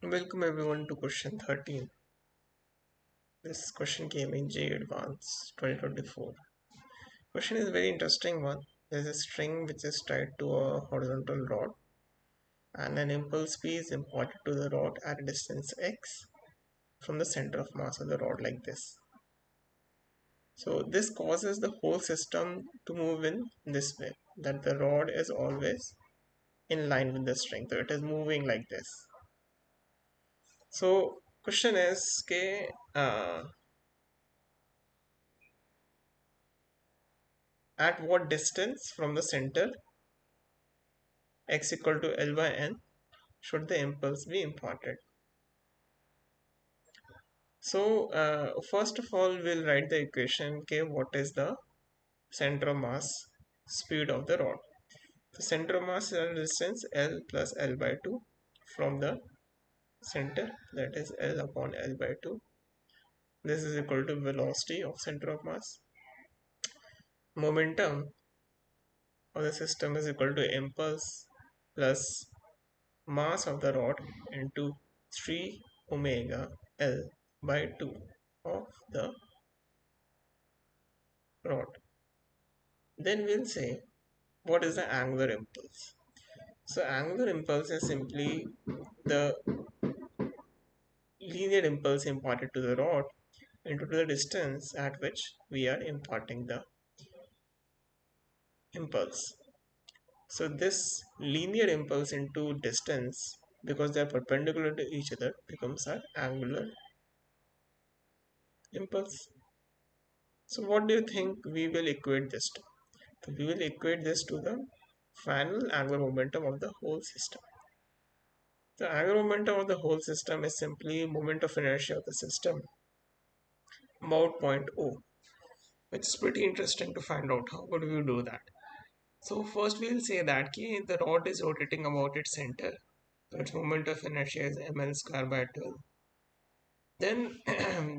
Welcome everyone to question 13. This question came in JEE Advanced 2024. Question is a very interesting one. There is a string which is tied to a horizontal rod and an impulse P is imparted to the rod at a distance x from the center of mass of the rod like this. So this causes the whole system to move in this way, that the rod is always in line with the string. So it is moving like this. So question is, okay, at what distance from the center x equal to L by n should the impulse be imparted? So first of all we'll write the equation. Okay, what is the center of mass speed of the rod? The center of mass is a distance L plus L by 2 from the center, that is L upon L by 2. This is equal to velocity of center of mass. Momentum of the system is equal to impulse plus mass of the rod into 3 omega L by 2 of the rod. Then we'll say what is the angular impulse. So angular impulse is simply the linear impulse imparted to the rod into the distance at which we are imparting the impulse. So this linear impulse into distance, because they are perpendicular to each other, becomes our angular impulse. So what do you think we will equate this to? So we will equate this to the final angular momentum of the whole system. The angular momentum of the whole system is simply moment of inertia of the system about point O, which is pretty interesting to find out how would we do that. So first we'll say that the rod is rotating about its center. So its moment of inertia is ml square by 12. Then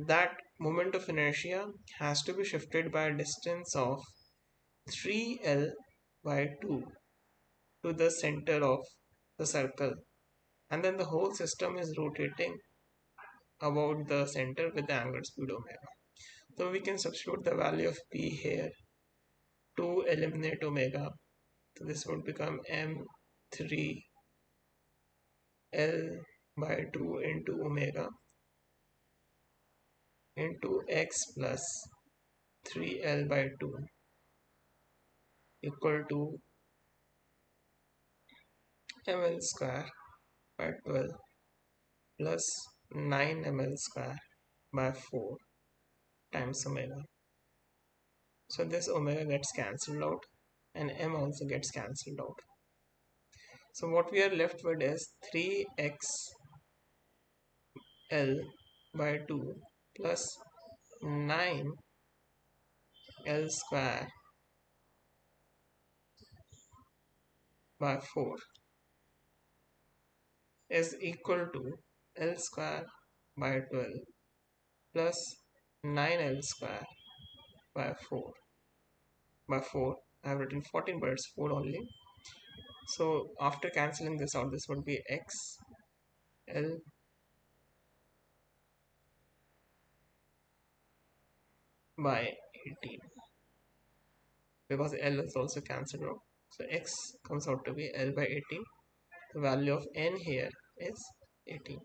that moment of inertia has to be shifted by a distance of 3l by 2 to the center of the circle, and then the whole system is rotating about the center with the angular speed omega. So we can substitute the value of p here to eliminate omega. So this would become m3l by 2 into omega into x plus 3l by 2 equal to ml square by 12 plus 9 ml square by 4 times omega. So this omega gets cancelled out and m also gets cancelled out. So what we are left with is 3xl by 2 plus 9l square by 4 is equal to l square by 12 plus 9l square by 4. By 4 I have written 14, but it's 4 only. So after cancelling this out, this would be x l by 18, because l is also cancelled out. So x comes out to be l by 18. The value of n here is 18.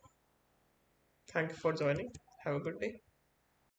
Thank you for joining. Have a good day.